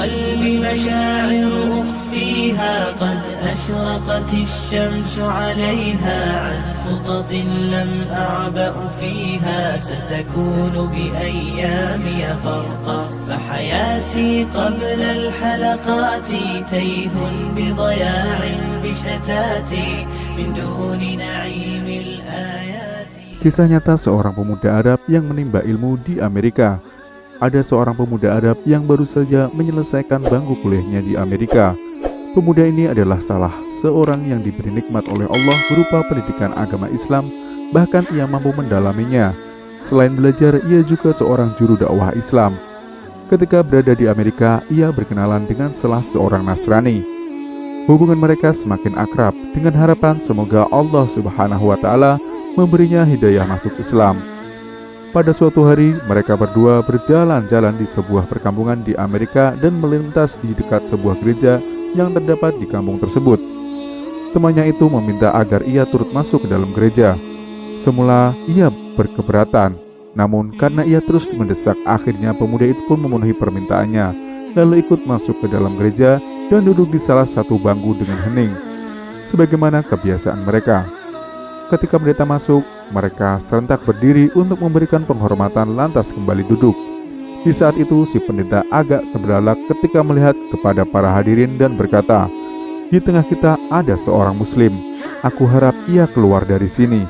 قلبي مشاعر أخفيها قد أشرقت الشمس عليها عن خطط لم أعبأ فيها ستكون بأيامي فرقا فحياتي قبل الحلقات تيه بضياع بشتاتي من دون نعيم الآيات. Kisah nyata seorang pemuda Arab yang menimba ilmu di Amerika. Ada seorang pemuda Arab yang baru saja menyelesaikan bangku kuliahnya di Amerika. Pemuda ini adalah salah seorang yang diberi nikmat oleh Allah berupa pendidikan agama Islam, bahkan ia mampu mendalaminya. Selain belajar, ia juga seorang juru dakwah Islam. Ketika berada di Amerika, ia berkenalan dengan salah seorang Nasrani. Hubungan mereka semakin akrab dengan harapan semoga Allah Subhanahu wa Ta'ala memberinya hidayah masuk Islam. Pada suatu hari, mereka berdua berjalan-jalan di sebuah perkampungan di Amerika dan melintas di dekat sebuah gereja yang terdapat di kampung tersebut. Temannya itu meminta agar ia turut masuk ke dalam gereja. Semula ia berkeberatan, namun karena ia terus mendesak, akhirnya pemuda itu pun memenuhi permintaannya, lalu ikut masuk ke dalam gereja dan duduk di salah satu bangku dengan hening, sebagaimana kebiasaan mereka. Ketika pendeta masuk, mereka serentak berdiri untuk memberikan penghormatan lantas kembali duduk. Di saat itu si pendeta agak terbelalak ketika melihat kepada para hadirin dan berkata, "Di tengah kita ada seorang muslim. Aku harap ia keluar dari sini."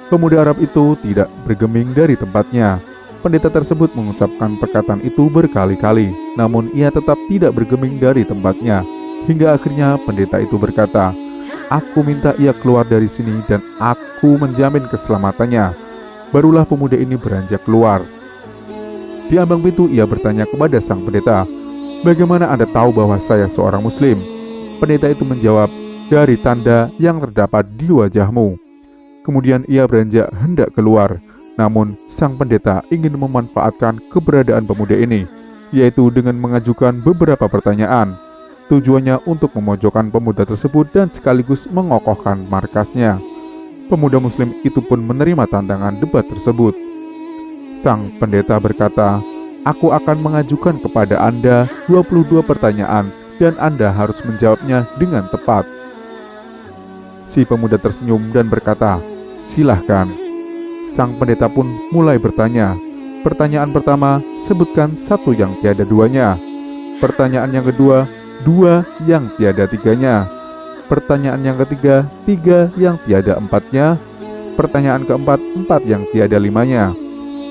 Pemuda Arab itu tidak bergeming dari tempatnya. Pendeta tersebut mengucapkan perkataan itu berkali-kali, namun ia tetap tidak bergeming dari tempatnya. Hingga akhirnya pendeta itu berkata, "Aku minta ia keluar dari sini dan aku menjamin keselamatannya." Barulah pemuda ini beranjak keluar. Di ambang pintu ia bertanya kepada sang pendeta, "Bagaimana Anda tahu bahwa saya seorang muslim?" Pendeta itu menjawab, "Dari tanda yang terdapat di wajahmu." Kemudian ia beranjak hendak keluar. Namun sang pendeta ingin memanfaatkan keberadaan pemuda ini, yaitu dengan mengajukan beberapa pertanyaan. Tujuannya untuk memojokkan pemuda tersebut dan sekaligus mengokohkan markasnya. Pemuda muslim itu pun menerima tantangan debat tersebut. Sang pendeta berkata, "Aku akan mengajukan kepada Anda 22 pertanyaan dan Anda harus menjawabnya dengan tepat." Si pemuda tersenyum dan berkata, "Silahkan." Sang pendeta pun mulai bertanya. Pertanyaan pertama, sebutkan satu yang tiada duanya. Pertanyaan yang kedua, dua yang tiada tiganya. Pertanyaan yang ketiga, tiga yang tiada empatnya. Pertanyaan keempat, empat yang tiada limanya.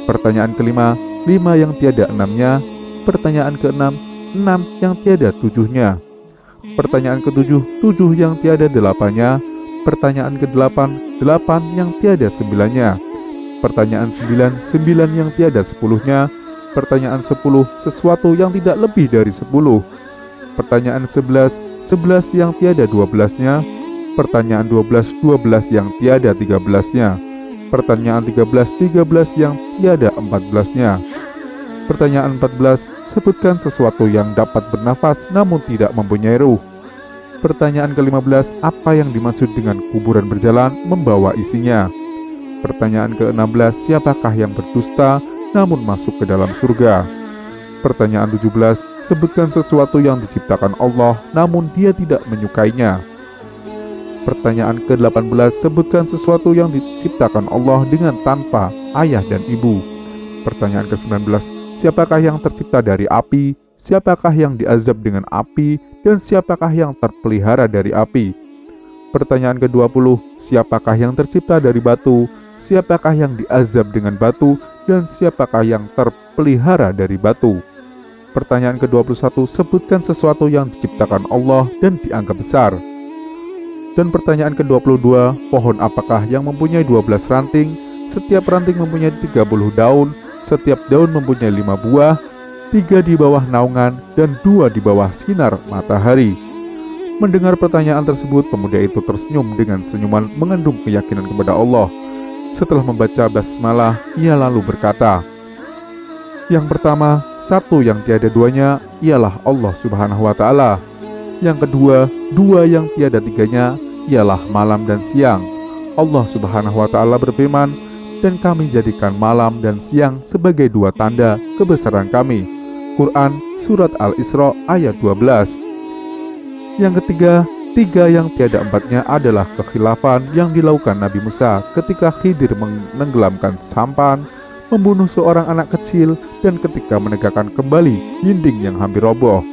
Pertanyaan kelima, lima yang tiada enamnya. Pertanyaan keenam, enam yang tiada tujuhnya. Pertanyaan ketujuh, tujuh yang tiada delapannya. Pertanyaan kedelapan, delapan yang tiada sembilannya. Pertanyaan sembilan, sembilan yang tiada sepuluhnya. Pertanyaan 10, sesuatu yang tidak lebih dari 10. Pertanyaan 11, 11 yang tiada 12-nya. Pertanyaan 12, 12 yang tiada 13-nya. Pertanyaan 13, 13 yang tiada 14-nya. Pertanyaan 14, sebutkan sesuatu yang dapat bernafas namun tidak mempunyai ruh. Pertanyaan ke-15, apa yang dimaksud dengan kuburan berjalan membawa isinya. Pertanyaan ke-16, siapakah yang berdusta namun masuk ke dalam surga. Pertanyaan 17, sebutkan sesuatu yang diciptakan Allah namun dia tidak menyukainya. Pertanyaan ke-18, sebutkan sesuatu yang diciptakan Allah dengan tanpa ayah dan ibu. Pertanyaan ke-19, siapakah yang tercipta dari api, siapakah yang diazab dengan api, dan siapakah yang terpelihara dari api. Pertanyaan ke-20, siapakah yang tercipta dari batu, siapakah yang diazab dengan batu, dan siapakah yang terpelihara dari batu. Pertanyaan ke-21, sebutkan sesuatu yang diciptakan Allah dan dianggap besar. Dan pertanyaan ke-22, pohon apakah yang mempunyai 12 ranting, setiap ranting mempunyai 30 daun, setiap daun mempunyai 5 buah, 3 di bawah naungan, dan 2 di bawah sinar matahari. Mendengar pertanyaan tersebut, pemuda itu tersenyum dengan senyuman mengandung keyakinan kepada Allah. Setelah membaca basmalah, ia lalu berkata, "Yang pertama, satu yang tiada duanya ialah Allah Subhanahu wa Ta'ala. Yang kedua, dua yang tiada tiganya ialah malam dan siang. Allah Subhanahu wa Ta'ala berfirman, dan kami jadikan malam dan siang sebagai dua tanda kebesaran kami. Quran Surat Al-Isra ayat 12. Yang ketiga, tiga yang tiada empatnya adalah kekhilafan yang dilakukan Nabi Musa ketika Khidir menenggelamkan sampan, membunuh seorang anak kecil, dan ketika menegakkan kembali dinding yang hampir roboh.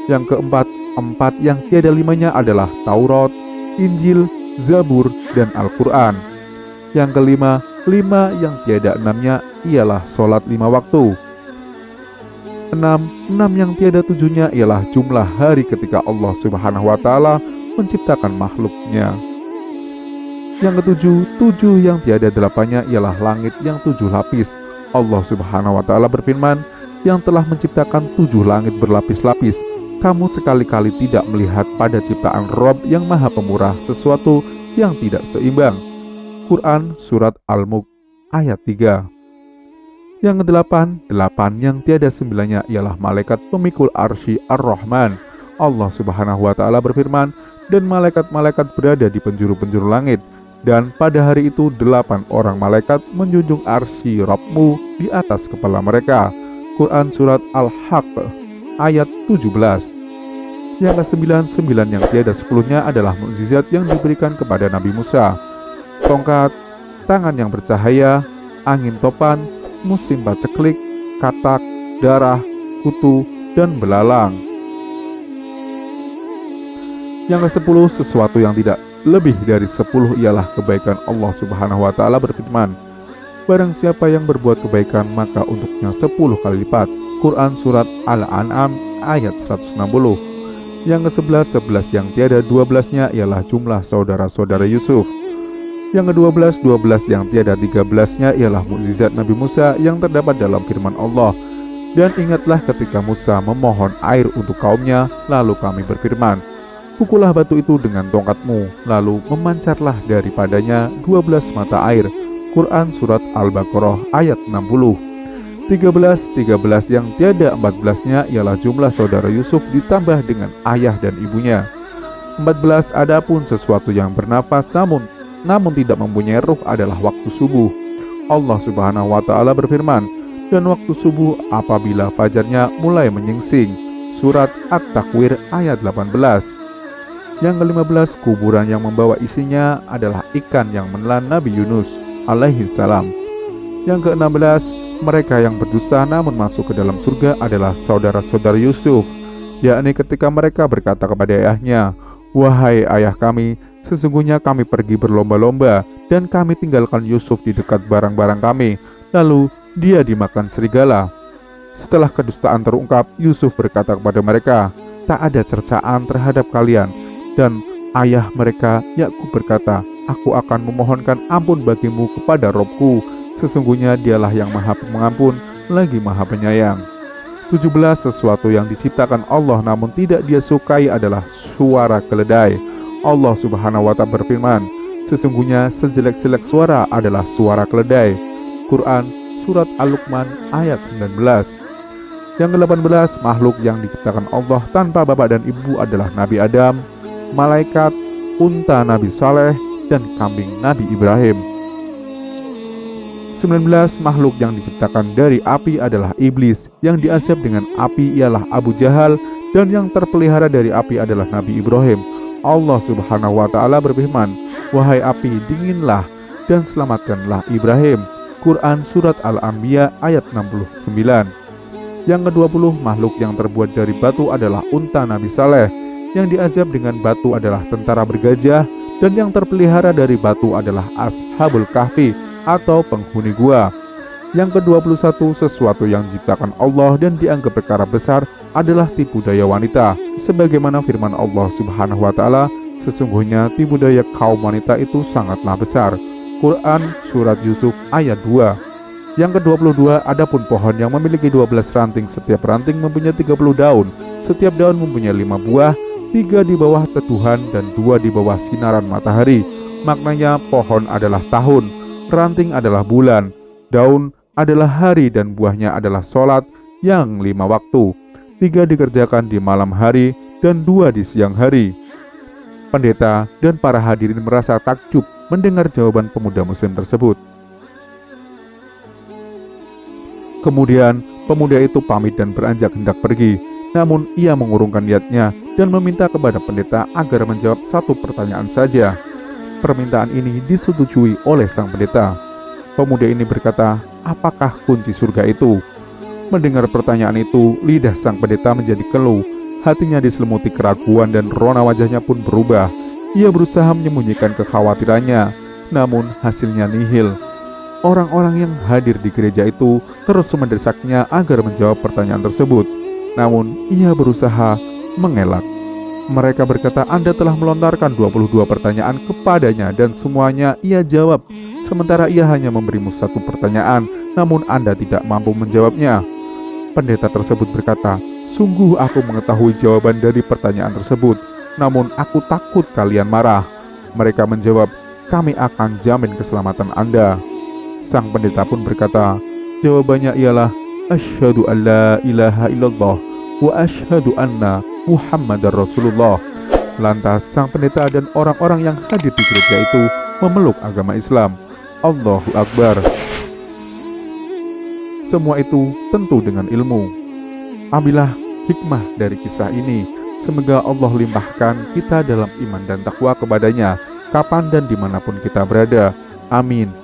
Yang keempat, empat yang tiada limanya adalah Taurat, Injil, Zabur, dan Al-Quran. Yang kelima, lima yang tiada enamnya ialah sholat 5 waktu. Enam yang tiada tujuhnya ialah jumlah hari ketika Allah Subhanahu wa Ta'ala menciptakan makhluknya. Yang ketujuh, tujuh yang tiada delapannya ialah langit yang 7 lapis. Allah Subhanahu wa Ta'ala berfirman, yang telah menciptakan 7 langit berlapis-lapis. Kamu sekali-kali tidak melihat pada ciptaan Rob yang Maha Pemurah sesuatu yang tidak seimbang. Quran Surat Al-Mulk ayat 3. Yang kedelapan, delapan yang tiada sembilannya ialah malaikat pemikul arsy Ar-Rahman. Allah Subhanahu wa Ta'ala berfirman, dan malaikat-malaikat berada di penjuru-penjuru langit, dan pada hari itu 8 orang malaikat menjunjung arsy Rabbmu di atas kepala mereka. Quran Surat Al-Haqq ayat 17. Yang kesembilan, 9 yang tiada 10-nya adalah mukjizat yang diberikan kepada Nabi Musa. Tongkat, tangan yang bercahaya, angin topan, musim paceklik, katak, darah, kutu, dan belalang. Yang ke-10, sesuatu yang tidak lebih dari 10 ialah kebaikan. Allah Subhanahu wa Ta'ala berfirman, barang siapa yang berbuat kebaikan maka untuknya 10 kali lipat. Quran Surat Al-An'am ayat 160. Yang ke-11, 11 yang tiada 12-nya ialah jumlah saudara-saudara Yusuf. Yang ke-12, 12 yang tiada 13-nya ialah mukjizat Nabi Musa yang terdapat dalam firman Allah. Dan ingatlah ketika Musa memohon air untuk kaumnya, lalu kami berfirman, pukullah batu itu dengan tongkatmu, lalu memancarlah daripadanya 12 mata air. Quran Surat Al-Baqarah ayat 60. 13 yang tiada 14-nya ialah jumlah saudara Yusuf ditambah dengan ayah dan ibunya. 14, adapun sesuatu yang bernafas namun tidak mempunyai ruh adalah waktu subuh. Allah Subhanahu wa Ta'ala berfirman, dan waktu subuh apabila fajarnya mulai menyingsing. Surat At-Takwir ayat 18. Yang ke-15, kuburan yang membawa isinya adalah ikan yang menelan Nabi Yunus alaihi salam. Yang ke-16, mereka yang berdusta namun masuk ke dalam surga adalah saudara-saudara Yusuf, yakni ketika mereka berkata kepada ayahnya, wahai ayah kami, sesungguhnya kami pergi berlomba-lomba dan kami tinggalkan Yusuf di dekat barang-barang kami, lalu dia dimakan serigala. Setelah kedustaan terungkap, Yusuf berkata kepada mereka, tak ada cercaan terhadap kalian. Dan ayah mereka Yakub berkata, aku akan memohonkan ampun bagimu kepada Robku, sesungguhnya dialah yang maha pengampun lagi maha penyayang. 17, sesuatu yang diciptakan Allah namun tidak dia sukai adalah suara keledai. Allah Subhanahu wa Ta'ala berfirman, sesungguhnya sejelek-jelek suara adalah suara keledai. Quran Surat Al-Luqman ayat 19. Yang ke-18, makhluk yang diciptakan Allah tanpa bapak dan ibu adalah Nabi Adam, malaikat, unta Nabi Saleh, dan kambing Nabi Ibrahim. 19, makhluk yang diciptakan dari api adalah iblis, yang diazab dengan api ialah Abu Jahal, dan yang terpelihara dari api adalah Nabi Ibrahim. Allah Subhanahu wa Ta'ala berfirman, wahai api, dinginlah dan selamatkanlah Ibrahim. Quran Surat Al-Anbiya ayat 69. Yang ke-20, makhluk yang terbuat dari batu adalah unta Nabi Saleh, yang diazab dengan batu adalah tentara bergajah, dan yang terpelihara dari batu adalah Ashabul Kahfi atau penghuni gua. Yang ke-21, sesuatu yang diciptakan Allah dan dianggap perkara besar adalah tipu daya wanita, sebagaimana firman Allah Subhanahu wa Ta'ala, sesungguhnya tipu daya kaum wanita itu sangatlah besar. Quran Surat Yusuf ayat 2. Yang ke-22, adapun pohon yang memiliki 12 ranting, setiap ranting mempunyai 30 daun, setiap daun mempunyai 5 buah, 3 di bawah teduhan dan 2 di bawah sinaran matahari. Maknanya pohon adalah tahun, ranting adalah bulan, daun adalah hari, dan buahnya adalah sholat yang 5 waktu. 3 dikerjakan di malam hari dan 2 di siang hari. Pendeta dan para hadirin merasa takjub mendengar jawaban pemuda muslim tersebut. Kemudian Pemuda itu pamit dan beranjak hendak pergi. Namun ia mengurungkan niatnya dan meminta kepada pendeta agar menjawab satu pertanyaan saja. Permintaan ini disetujui oleh sang pendeta. Pemuda ini berkata, "Apakah kunci surga itu?" Mendengar pertanyaan itu, lidah sang pendeta menjadi keluh. Hatinya diselimuti keraguan dan rona wajahnya pun berubah. Ia berusaha menyembunyikan kekhawatirannya, namun hasilnya nihil. Orang-orang yang hadir di gereja itu terus mendesaknya agar menjawab pertanyaan tersebut. Namun ia berusaha mengelak. Mereka berkata, "Anda telah melontarkan 22 pertanyaan kepadanya dan semuanya ia jawab. Sementara ia hanya memberimu satu pertanyaan, namun Anda tidak mampu menjawabnya." Pendeta tersebut berkata, "Sungguh aku mengetahui jawaban dari pertanyaan tersebut, namun aku takut kalian marah." Mereka menjawab, "Kami akan jamin keselamatan Anda." Sang pendeta pun berkata, jawabannya ialah, "Asyhadu an la ilaha illallah wa asyhadu anna Muhammadar Rasulullah." Lantas sang pendeta dan orang-orang yang hadir di gereja itu memeluk agama Islam. Allahu Akbar. Semua itu tentu dengan ilmu. Ambillah hikmah dari kisah ini. Semoga Allah limpahkan kita dalam iman dan takwa kepadanya, kapan dan dimanapun kita berada. Amin.